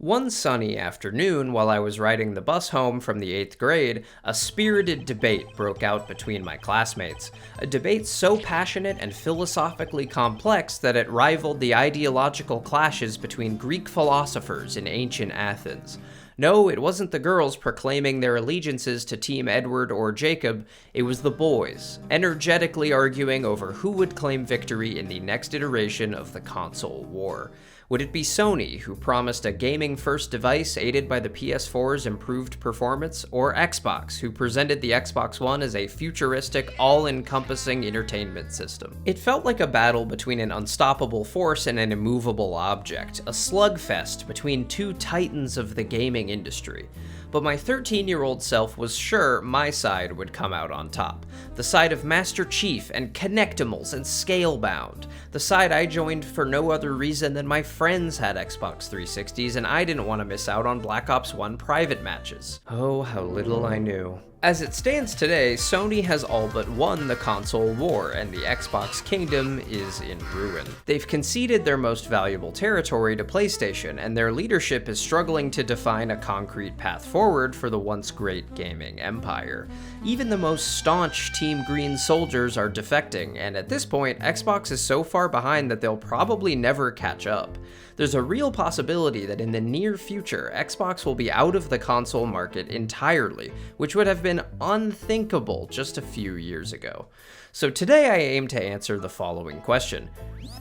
One sunny afternoon, while I was riding the bus home from the 8th grade, a spirited debate broke out between my classmates. A debate so passionate and philosophically complex that it rivaled the ideological clashes between Greek philosophers in ancient Athens. No, it wasn't the girls proclaiming their allegiances to Team Edward or Jacob, it was the boys, energetically arguing over who would claim victory in the next iteration of the console war. Would it be Sony, who promised a gaming-first device aided by the PS4's improved performance, or Xbox, who presented the Xbox One as a futuristic, all-encompassing entertainment system? It felt like a battle between an unstoppable force and an immovable object, a slugfest between two titans of the gaming industry. But my 13-year-old self was sure my side would come out on top. The side of Master Chief and Connectimals and Scalebound. The side I joined for no other reason than my friends had Xbox 360s and I didn't want to miss out on Black Ops 1 private matches. Oh, how little I knew. As it stands today, Sony has all but won the console war, and the Xbox kingdom is in ruin. They've conceded their most valuable territory to PlayStation, and their leadership is struggling to define a concrete path forward for the once great gaming empire. Even the most staunch Team Green soldiers are defecting, and at this point, Xbox is so far behind that they'll probably never catch up. There's a real possibility that in the near future, Xbox will be out of the console market entirely, which would have been unthinkable just a few years ago. So today I aim to answer the following question: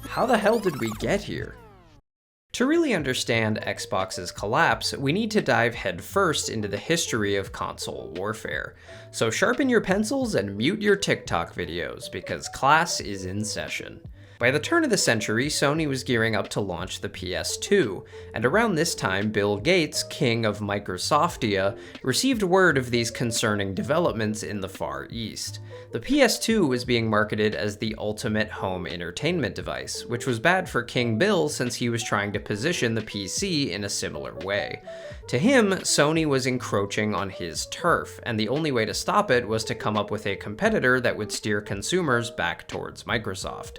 how the hell did we get here? To really understand Xbox's collapse, we need to dive headfirst into the history of console warfare. So sharpen your pencils and mute your TikTok videos, because class is in session. By the turn of the century, Sony was gearing up to launch the PS2, and around this time, Bill Gates, king of Microsoftia, received word of these concerning developments in the Far East. The PS2 was being marketed as the ultimate home entertainment device, which was bad for King Bill since he was trying to position the PC in a similar way. To him, Sony was encroaching on his turf, and the only way to stop it was to come up with a competitor that would steer consumers back towards Microsoft.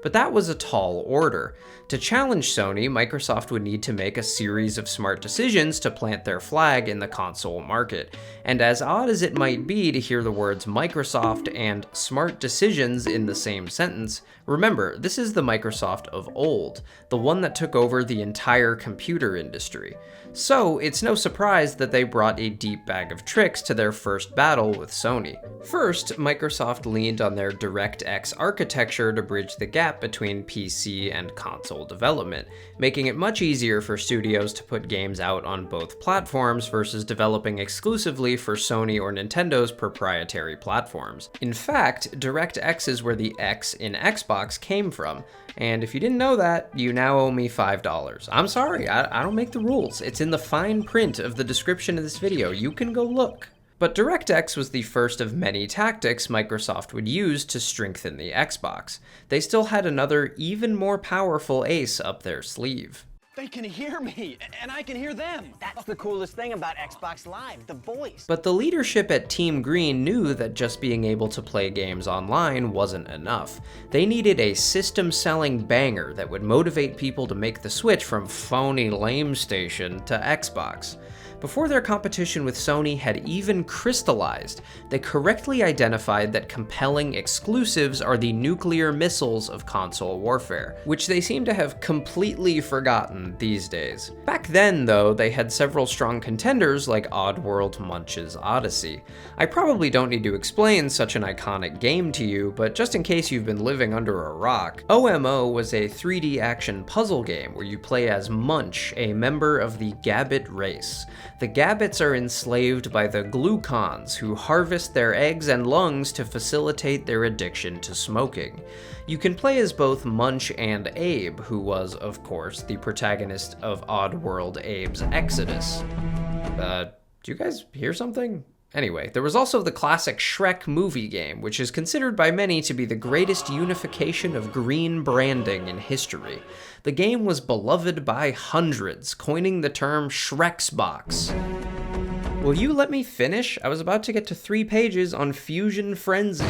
But that was a tall order. To challenge Sony, Microsoft would need to make a series of smart decisions to plant their flag in the console market. And as odd as it might be to hear the words Microsoft and smart decisions in the same sentence, remember, this is the Microsoft of old, the one that took over the entire computer industry. So it's no surprise that they brought a deep bag of tricks to their first battle with Sony. First, Microsoft leaned on their DirectX architecture to bridge the gap between PC and console development, making it much easier for studios to put games out on both platforms versus developing exclusively for Sony or Nintendo's proprietary platforms. In fact, DirectX is where the X in Xbox came from, and if you didn't know that, you now owe me $5. I'm sorry, I don't make the rules. It's in the fine print of the description of this video. You can go look. But DirectX was the first of many tactics Microsoft would use to strengthen the Xbox. They still had another, even more powerful ace up their sleeve. They can hear me, and I can hear them. That's the coolest thing about Xbox Live, the voice. But the leadership at Team Green knew that just being able to play games online wasn't enough. They needed a system-selling banger that would motivate people to make the switch from phony lame station to Xbox. Before their competition with Sony had even crystallized, they correctly identified that compelling exclusives are the nuclear missiles of console warfare, which they seem to have completely forgotten these days. Back then, though, they had several strong contenders like Oddworld Munch's Odyssey. I probably don't need to explain such an iconic game to you, but just in case you've been living under a rock, OMO was a 3D action puzzle game where you play as Munch, a member of the Gabbit race. The Gabbits are enslaved by the Glucons, who harvest their eggs and lungs to facilitate their addiction to smoking. You can play as both Munch and Abe, who was, of course, the protagonist of Oddworld Abe's Exodus. Do you guys hear something? Anyway, there was also the classic Shrek movie game, which is considered by many to be the greatest unification of green branding in history. The game was beloved by hundreds, coining the term Shreksbox. Will you let me finish? I was about to get to 3 pages on Fusion Frenzy.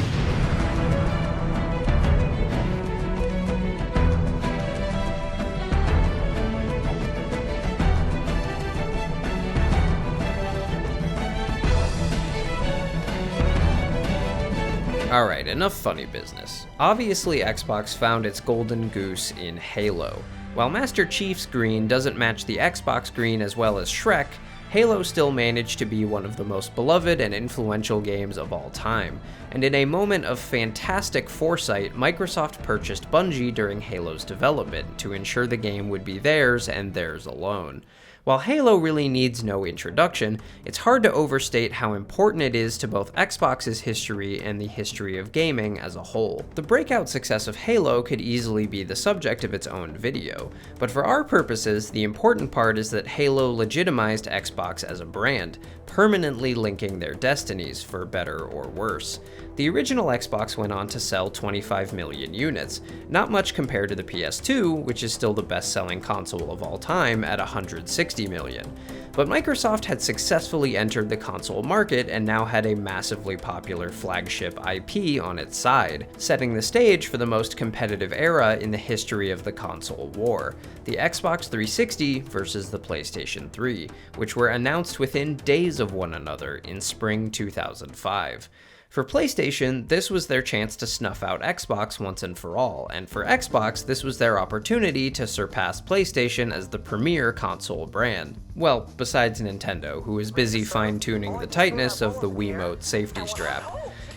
Alright, enough funny business. Obviously, Xbox found its golden goose in Halo. While Master Chief's green doesn't match the Xbox green as well as Shrek, Halo still managed to be one of the most beloved and influential games of all time, and in a moment of fantastic foresight, Microsoft purchased Bungie during Halo's development to ensure the game would be theirs and theirs alone. While Halo really needs no introduction, it's hard to overstate how important it is to both Xbox's history and the history of gaming as a whole. The breakout success of Halo could easily be the subject of its own video, but for our purposes, the important part is that Halo legitimized Xbox as a brand, permanently linking their destinies, for better or worse. The original Xbox went on to sell 25 million units, not much compared to the PS2, which is still the best-selling console of all time at 160 million. But Microsoft had successfully entered the console market and now had a massively popular flagship IP on its side, setting the stage for the most competitive era in the history of the console war, the Xbox 360 versus the PlayStation 3, which were announced within days of one another in spring 2005. For PlayStation, this was their chance to snuff out Xbox once and for all, and for Xbox, this was their opportunity to surpass PlayStation as the premier console brand. Well, besides Nintendo, who is busy fine-tuning the tightness of the Wiimote safety strap.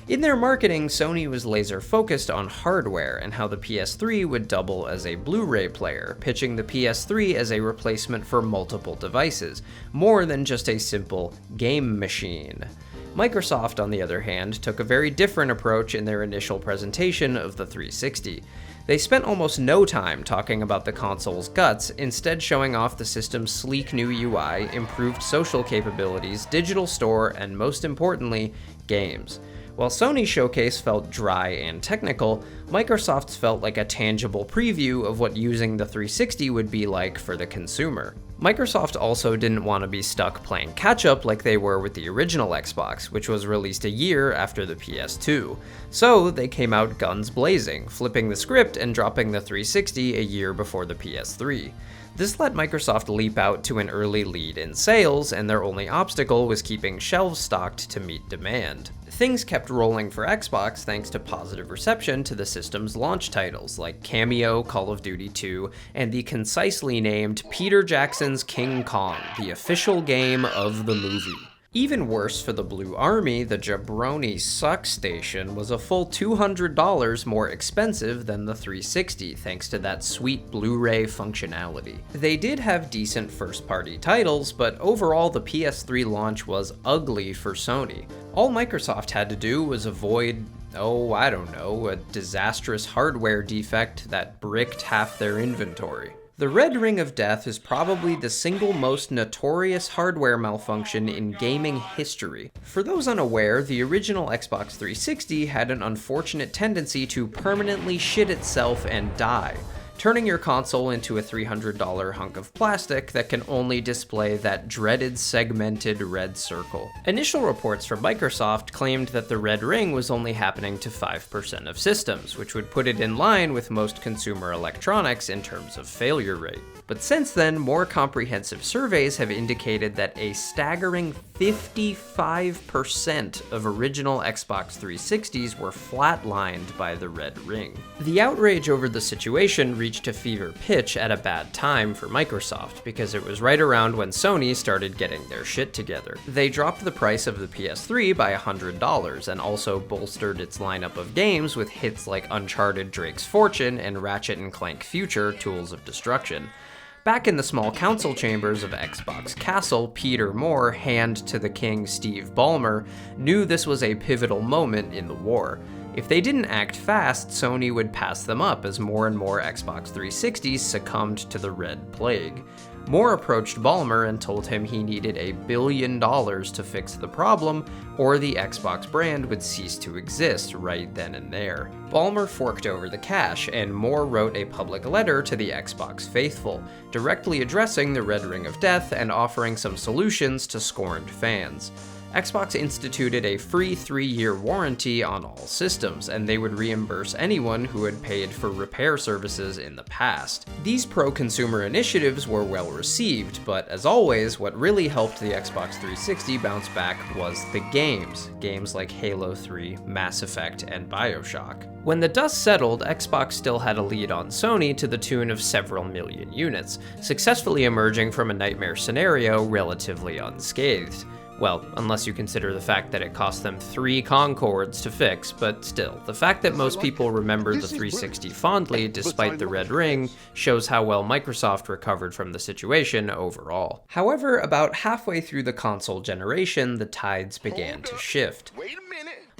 In their marketing, Sony was laser-focused on hardware and how the PS3 would double as a Blu-ray player, pitching the PS3 as a replacement for multiple devices, more than just a simple game machine. Microsoft, on the other hand, took a very different approach in their initial presentation of the 360. They spent almost no time talking about the console's guts, instead showing off the system's sleek new UI, improved social capabilities, digital store, and most importantly, games. While Sony's showcase felt dry and technical, Microsoft's felt like a tangible preview of what using the 360 would be like for the consumer. Microsoft also didn't want to be stuck playing catch-up like they were with the original Xbox, which was released a year after the PS2. So they came out guns blazing, flipping the script and dropping the 360 a year before the PS3. This let Microsoft leap out to an early lead in sales, and their only obstacle was keeping shelves stocked to meet demand. Things kept rolling for Xbox thanks to positive reception to the system's launch titles like Cameo, Call of Duty 2, and the concisely named Peter Jackson's King Kong, the official game of the movie. Even worse for the Blue Army, the Jabroni Suck Station was a full $200 more expensive than the 360 thanks to that sweet Blu-ray functionality. They did have decent first-party titles, but overall the PS3 launch was ugly for Sony. All Microsoft had to do was avoid, a disastrous hardware defect that bricked half their inventory. The Red Ring of Death is probably the single most notorious hardware malfunction in gaming history. For those unaware, the original Xbox 360 had an unfortunate tendency to permanently shit itself and die, turning your console into a $300 hunk of plastic that can only display that dreaded segmented red circle. Initial reports from Microsoft claimed that the red ring was only happening to 5% of systems, which would put it in line with most consumer electronics in terms of failure rate. But since then, more comprehensive surveys have indicated that a staggering 55% of original Xbox 360s were flatlined by the red ring. The outrage over the situation reached a fever pitch at a bad time for Microsoft, because it was right around when Sony started getting their shit together. They dropped the price of the PS3 by $100 and also bolstered its lineup of games with hits like Uncharted Drake's Fortune and Ratchet & Clank Future Tools of Destruction. Back in the small council chambers of Xbox Castle, Peter Moore, hand to the king Steve Ballmer, knew this was a pivotal moment in the war. If they didn't act fast, Sony would pass them up as more and more Xbox 360s succumbed to the Red Plague. Moore approached Ballmer and told him he needed $1 billion to fix the problem, or the Xbox brand would cease to exist right then and there. Ballmer forked over the cash, and Moore wrote a public letter to the Xbox faithful, directly addressing the Red Ring of Death and offering some solutions to scorned fans. Xbox instituted a free 3-year warranty on all systems, and they would reimburse anyone who had paid for repair services in the past. These pro-consumer initiatives were well received, but as always, what really helped the Xbox 360 bounce back was the games. Games like Halo 3, Mass Effect, and BioShock. When the dust settled, Xbox still had a lead on Sony to the tune of several million units, successfully emerging from a nightmare scenario relatively unscathed. Well, unless you consider the fact that it cost them 3 Concords to fix, but still, the fact that most people remember the 360 fondly despite the red ring shows how well Microsoft recovered from the situation overall. However, about halfway through the console generation, the tides began to shift.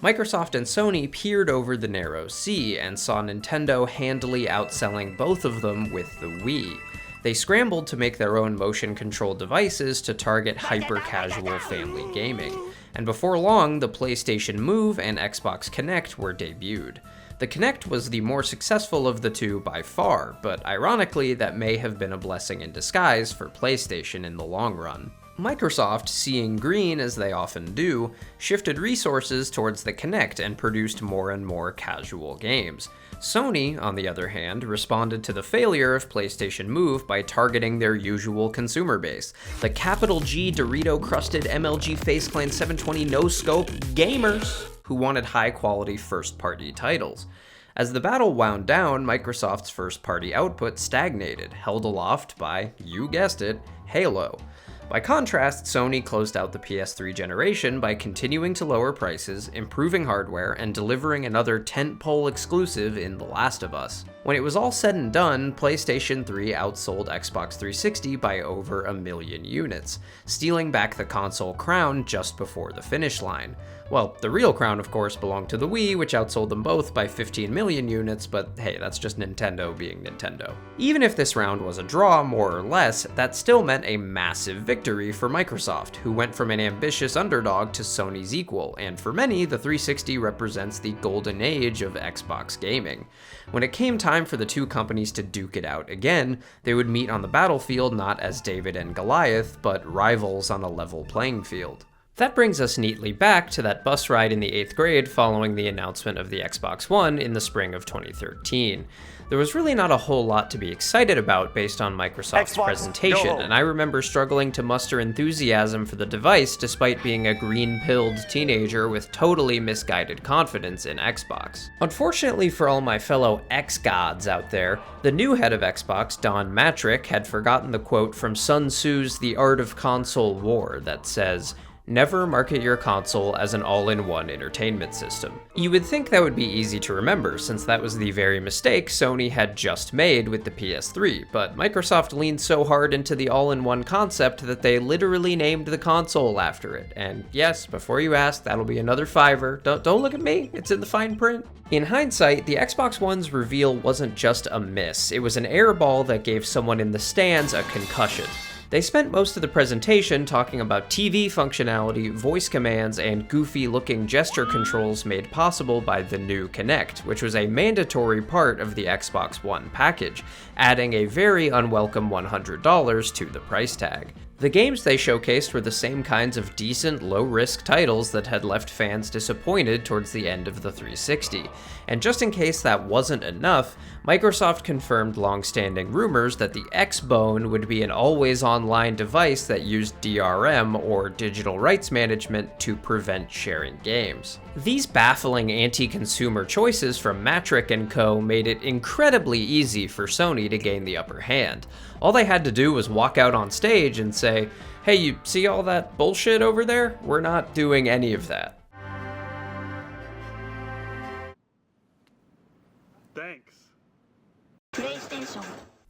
Microsoft and Sony peered over the narrow sea and saw Nintendo handily outselling both of them with the Wii. They scrambled to make their own motion-controlled devices to target hyper-casual family gaming, and before long, the PlayStation Move and Xbox Kinect were debuted. The Kinect was the more successful of the two by far, but ironically, that may have been a blessing in disguise for PlayStation in the long run. Microsoft, seeing green as they often do, shifted resources towards the Kinect and produced more and more casual games. Sony, on the other hand, responded to the failure of PlayStation Move by targeting their usual consumer base, the capital G Dorito-crusted MLG Face Clan 720 no-scope gamers who wanted high-quality first-party titles. As the battle wound down, Microsoft's first-party output stagnated, held aloft by, you guessed it, Halo. By contrast, Sony closed out the PS3 generation by continuing to lower prices, improving hardware, and delivering another tentpole exclusive in The Last of Us. When it was all said and done, PlayStation 3 outsold Xbox 360 by over 1 million units, stealing back the console crown just before the finish line. Well, the real crown, of course, belonged to the Wii, which outsold them both by 15 million units, but hey, that's just Nintendo being Nintendo. Even if this round was a draw, more or less, that still meant a massive victory for Microsoft, who went from an ambitious underdog to Sony's equal, and for many, the 360 represents the golden age of Xbox gaming. When it came time for the two companies to duke it out again, they would meet on the battlefield not as David and Goliath, but rivals on a level playing field. That brings us neatly back to that bus ride in the 8th grade following the announcement of the Xbox One in the spring of 2013. There was really not a whole lot to be excited about based on Microsoft's presentation, and I remember struggling to muster enthusiasm for the device despite being a green-pilled teenager with totally misguided confidence in Xbox. Unfortunately for all my fellow X-gods out there, the new head of Xbox, Don Matrick, had forgotten the quote from Sun Tzu's The Art of Console War that says, "Never market your console as an all-in-one entertainment system." You would think that would be easy to remember, since that was the very mistake Sony had just made with the PS3, but Microsoft leaned so hard into the all-in-one concept that they literally named the console after it. And yes, before you ask, that'll be another $5. Don't look at me, it's in the fine print. In hindsight, the Xbox One's reveal wasn't just a miss, it was an airball that gave someone in the stands a concussion. They spent most of the presentation talking about TV functionality, voice commands, and goofy-looking gesture controls made possible by the new Kinect, which was a mandatory part of the Xbox One package, adding a very unwelcome $100 to the price tag. The games they showcased were the same kinds of decent, low-risk titles that had left fans disappointed towards the end of the 360. And just in case that wasn't enough, Microsoft confirmed long-standing rumors that the Xbone would be an always-online device that used DRM, or digital rights management, to prevent sharing games. These baffling anti-consumer choices from Matrick & Co. made it incredibly easy for Sony to gain the upper hand. All they had to do was walk out on stage and say, "Hey, you see all that bullshit over there? We're not doing any of that." Thanks.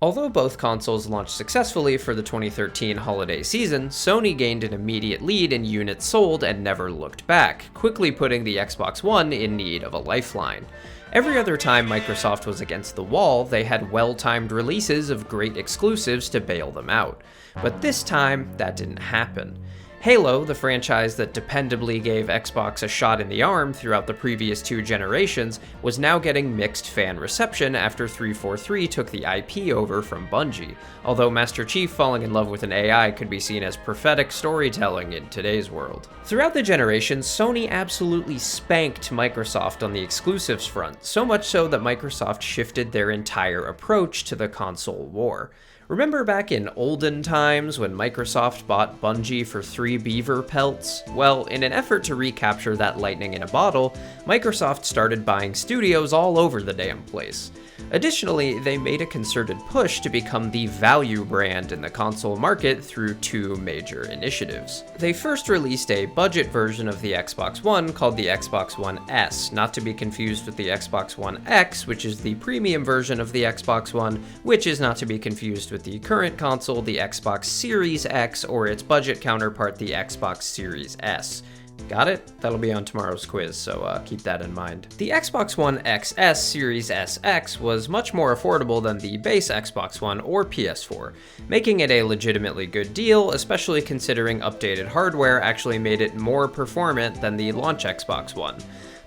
Although both consoles launched successfully for the 2013 holiday season, Sony gained an immediate lead in units sold and never looked back, quickly putting the Xbox One in need of a lifeline. Every other time Microsoft was against the wall, they had well-timed releases of great exclusives to bail them out. But this time, that didn't happen. Halo, the franchise that dependably gave Xbox a shot in the arm throughout the previous 2 generations, was now getting mixed fan reception after 343 took the IP over from Bungie, although Master Chief falling in love with an AI could be seen as prophetic storytelling in today's world. Throughout the generation, Sony absolutely spanked Microsoft on the exclusives front, so much so that Microsoft shifted their entire approach to the console war. Remember back in olden times when Microsoft bought Bungie for 3 beaver pelts? Well, in an effort to recapture that lightning in a bottle, Microsoft started buying studios all over the damn place. Additionally, they made a concerted push to become the value brand in the console market through 2 major initiatives. They first released a budget version of the Xbox One called the Xbox One S, not to be confused with the Xbox One X, which is the premium version of the Xbox One, which is not to be confused with the current console, the Xbox Series X, or its budget counterpart, the Xbox Series S. Got it? That'll be on tomorrow's quiz, so keep that in mind. The Xbox One XS Series SX was much more affordable than the base Xbox One or PS4, making it a legitimately good deal, especially considering updated hardware actually made it more performant than the launch Xbox One.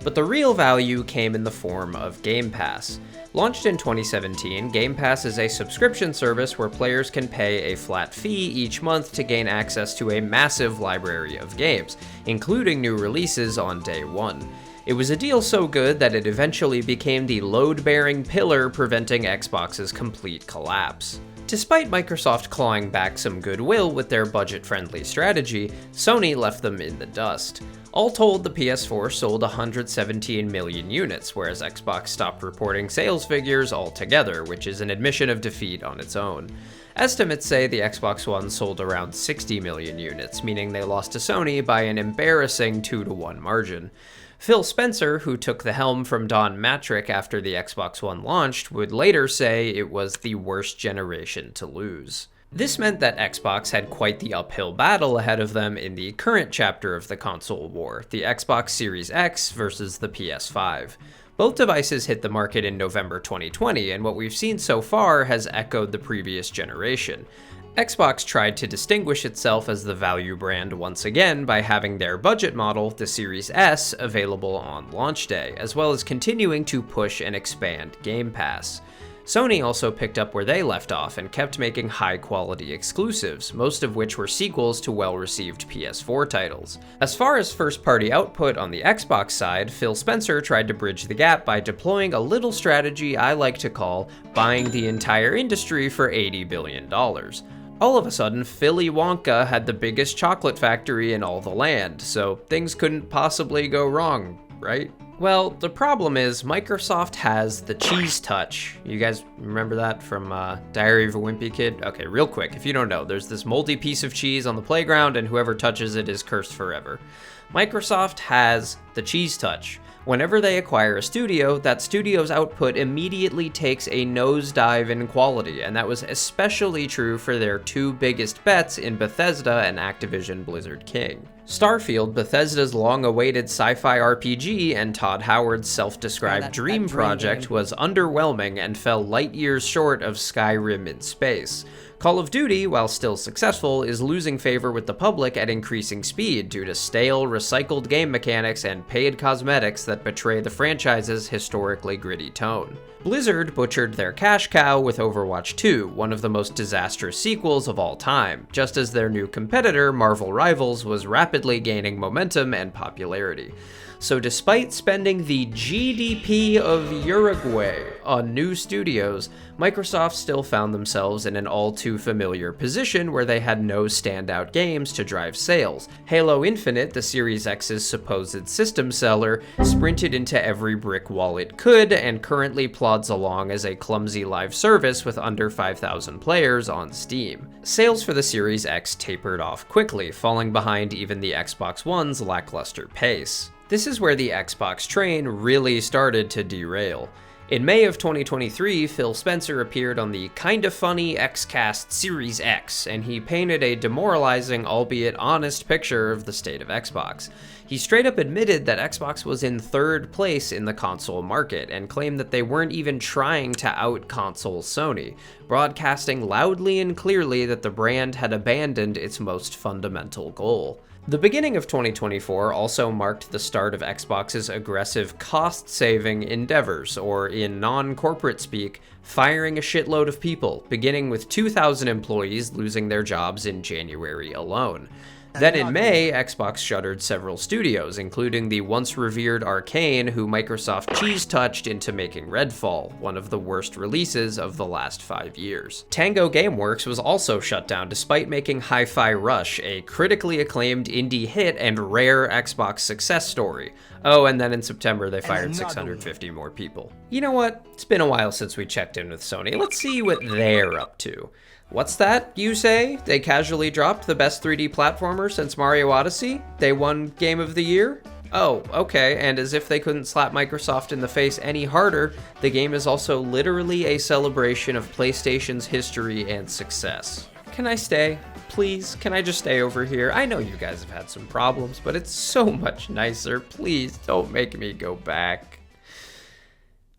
But the real value came in the form of Game Pass. Launched in 2017, Game Pass is a subscription service where players can pay a flat fee each month to gain access to a massive library of games, including new releases on day one. It was a deal so good that it eventually became the load-bearing pillar preventing Xbox's complete collapse. Despite Microsoft clawing back some goodwill with their budget-friendly strategy, Sony left them in the dust. All told, the PS4 sold 117 million units, whereas Xbox stopped reporting sales figures altogether, which is an admission of defeat on its own. Estimates say the Xbox One sold around 60 million units, meaning they lost to Sony by an embarrassing 2-to-1 margin. Phil Spencer, who took the helm from Don Mattrick after the Xbox One launched, would later say it was the worst generation to lose. This meant that Xbox had quite the uphill battle ahead of them in the current chapter of the console war, the Xbox Series X versus the PS5. Both devices hit the market in November 2020, and what we've seen so far has echoed the previous generation. Xbox tried to distinguish itself as the value brand once again by having their budget model, the Series S, available on launch day, as well as continuing to push and expand Game Pass. Sony also picked up where they left off and kept making high-quality exclusives, most of which were sequels to well-received PS4 titles. As far as first-party output on the Xbox side, Phil Spencer tried to bridge the gap by deploying a little strategy I like to call buying the entire industry for $80 billion. All of a sudden, Philly Wonka had the biggest chocolate factory in all the land, so things couldn't possibly go wrong, right? Well, the problem is Microsoft has the cheese touch. You guys remember that from Diary of a Wimpy Kid? Okay, real quick, if you don't know, there's this moldy piece of cheese on the playground and whoever touches it is cursed forever. Microsoft has the cheese touch. Whenever they acquire a studio, that studio's output immediately takes a nosedive in quality, and that was especially true for their 2 biggest bets in Bethesda and Activision Blizzard King. Starfield, Bethesda's long-awaited sci-fi RPG and Todd Howard's self-described dream project, was underwhelming and fell light years short of Skyrim in space. Call of Duty, while still successful, is losing favor with the public at increasing speed due to stale, recycled game mechanics and paid cosmetics that betray the franchise's historically gritty tone. Blizzard butchered their cash cow with Overwatch 2, one of the most disastrous sequels of all time, just as their new competitor, Marvel Rivals, was rapidly gaining momentum and popularity. So despite spending the GDP of Uruguay on new studios, Microsoft still found themselves in an all too familiar position where they had no standout games to drive sales. Halo Infinite, the Series X's supposed system seller, sprinted into every brick wall it could and currently plods along as a clumsy live service with under 5,000 players on Steam. Sales for the Series X tapered off quickly, falling behind even the Xbox One's lackluster pace. This is where the Xbox train really started to derail. In May of 2023, Phil Spencer appeared on the Kinda Funny XCast Series X, and he painted a demoralizing, albeit honest picture of the state of Xbox. He straight up admitted that Xbox was in third place in the console market, and claimed that they weren't even trying to out-console Sony, broadcasting loudly and clearly that the brand had abandoned its most fundamental goal. The beginning of 2024 also marked the start of Xbox's aggressive cost-saving endeavors, or in non-corporate speak, firing a shitload of people, beginning with 2,000 employees losing their jobs in January alone. Then in May, Xbox shuttered several studios, including the once revered Arcane, who Microsoft cheese-touched into making Redfall, one of the worst releases of the last 5 years. Tango Gameworks was also shut down despite making Hi-Fi Rush, a critically acclaimed indie hit and rare Xbox success story. Oh, and then in September they fired 650 more people. You know what? It's been a while since we checked in with Sony. Let's see what they're up to. What's that, you say? They casually dropped the best 3D platformer since Mario Odyssey? They won Game of the Year? Oh, okay, and as if they couldn't slap Microsoft in the face any harder, the game is also literally a celebration of PlayStation's history and success. Can I stay? Please, can I just stay over here? I know you guys have had some problems, but it's so much nicer. Please, don't make me go back.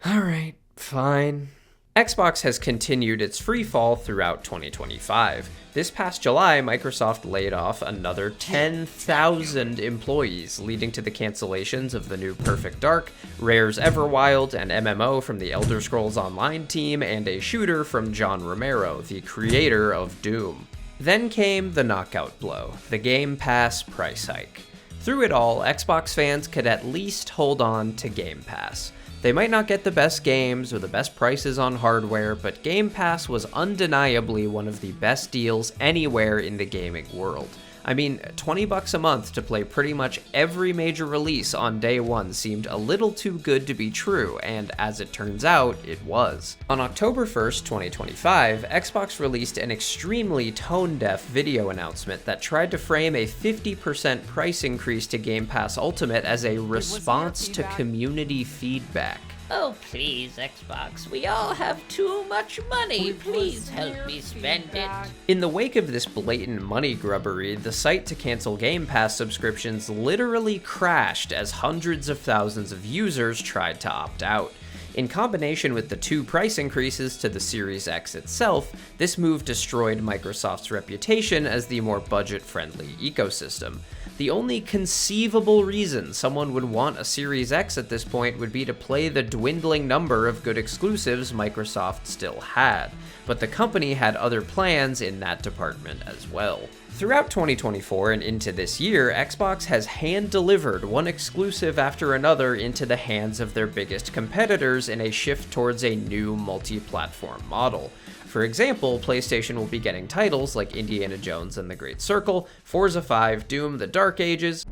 Alright, fine. Xbox has continued its free fall throughout 2025. This past July, Microsoft laid off another 10,000 employees, leading to the cancellations of the new Perfect Dark, Rare's Everwild, an MMO from the Elder Scrolls Online team, and a shooter from John Romero, the creator of Doom. Then came the knockout blow, the Game Pass price hike. Through it all, Xbox fans could at least hold on to Game Pass. They might not get the best games or the best prices on hardware, but Game Pass was undeniably one of the best deals anywhere in the gaming world. I mean, $20 a month to play pretty much every major release on day one seemed a little too good to be true, and as it turns out, it was. On October 1st, 2025, Xbox released an extremely tone-deaf video announcement that tried to frame a 50% price increase to Game Pass Ultimate as a response to community feedback. Oh, please, Xbox. We all have too much money. Please help me spend it. In the wake of this blatant money grubbery, the site to cancel Game Pass subscriptions literally crashed as hundreds of thousands of users tried to opt out. In combination with the 2 price increases to the Series X itself, this move destroyed Microsoft's reputation as the more budget-friendly ecosystem. The only conceivable reason someone would want a Series X at this point would be to play the dwindling number of good exclusives Microsoft still had, but the company had other plans in that department as well. Throughout 2024 and into this year, Xbox has hand-delivered one exclusive after another into the hands of their biggest competitors in a shift towards a new multi-platform model. For example, PlayStation will be getting titles like Indiana Jones and the Great Circle, Forza 5, Doom, The Dark Ages.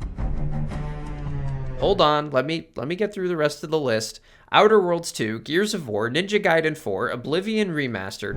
Hold on, let me get through the rest of the list. Outer Worlds 2, Gears of War, Ninja Gaiden 4, Oblivion Remastered.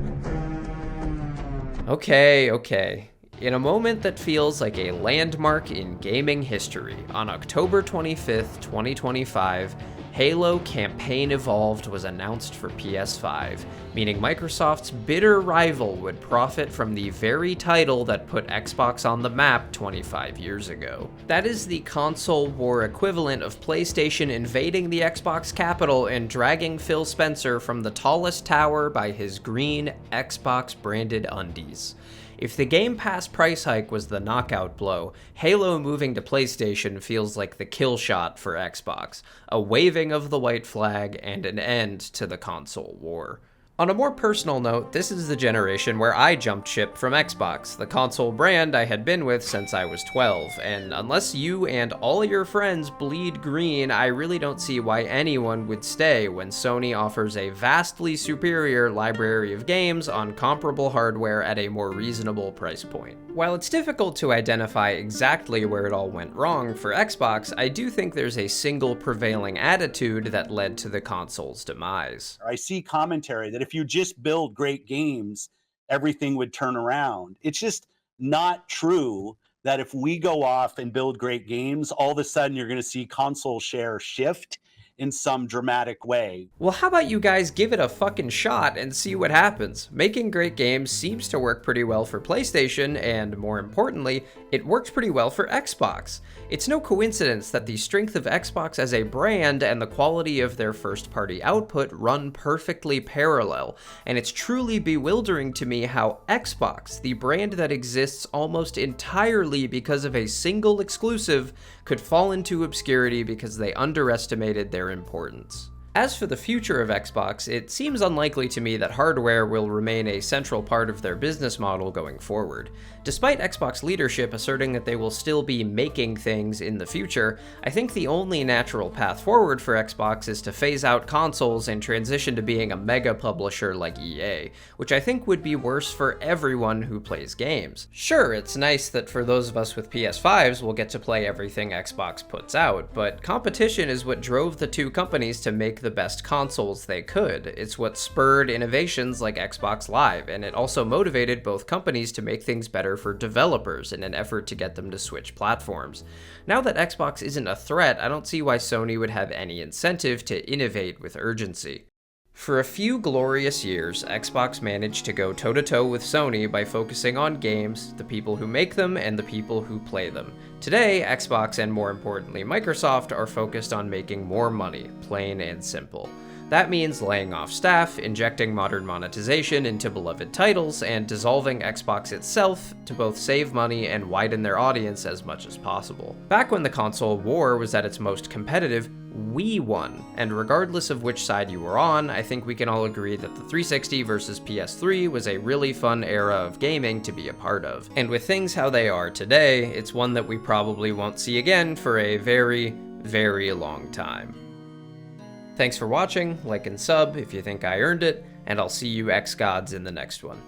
Okay. In a moment that feels like a landmark in gaming history, on October 25th, 2025, Halo Campaign Evolved was announced for PS5, meaning Microsoft's bitter rival would profit from the very title that put Xbox on the map 25 years ago. That is the console war equivalent of PlayStation invading the Xbox Capitol and dragging Phil Spencer from the tallest tower by his green Xbox-branded undies. If the Game Pass price hike was the knockout blow, Halo moving to PlayStation feels like the kill shot for Xbox, a waving of the white flag and an end to the console war. On a more personal note, this is the generation where I jumped ship from Xbox, the console brand I had been with since I was 12, and unless you and all your friends bleed green, I really don't see why anyone would stay when Sony offers a vastly superior library of games on comparable hardware at a more reasonable price point. While it's difficult to identify exactly where it all went wrong for Xbox, I do think there's a single prevailing attitude that led to the console's demise. I see commentary that if you just build great games, everything would turn around. It's just not true that if we go off and build great games, all of a sudden you're going to see console share shift in some dramatic way. Well, how about you guys give it a fucking shot and see what happens? Making great games seems to work pretty well for PlayStation, and more importantly, it works pretty well for Xbox. It's no coincidence that the strength of Xbox as a brand and the quality of their first-party output run perfectly parallel, and it's truly bewildering to me how Xbox, the brand that exists almost entirely because of a single exclusive, could fall into obscurity because they underestimated their importance. As for the future of Xbox, it seems unlikely to me that hardware will remain a central part of their business model going forward. Despite Xbox leadership asserting that they will still be making things in the future, I think the only natural path forward for Xbox is to phase out consoles and transition to being a mega publisher like EA, which I think would be worse for everyone who plays games. Sure, it's nice that for those of us with PS5s we'll get to play everything Xbox puts out, but competition is what drove the two companies to make the best consoles they could. It's what spurred innovations like Xbox Live, and it also motivated both companies to make things better for developers in an effort to get them to switch platforms. Now that Xbox isn't a threat, I don't see why Sony would have any incentive to innovate with urgency. For a few glorious years, Xbox managed to go toe-to-toe with Sony by focusing on games, the people who make them, and the people who play them. Today, Xbox and more importantly Microsoft are focused on making more money, plain and simple. That means laying off staff, injecting modern monetization into beloved titles, and dissolving Xbox itself to both save money and widen their audience as much as possible. Back when the console war was at its most competitive, we won, and regardless of which side you were on, I think we can all agree that the 360 versus PS3 was a really fun era of gaming to be a part of. And with things how they are today, it's one that we probably won't see again for a very, very long time. Thanks for watching, like and sub if you think I earned it, and I'll see you X-Gods in the next one.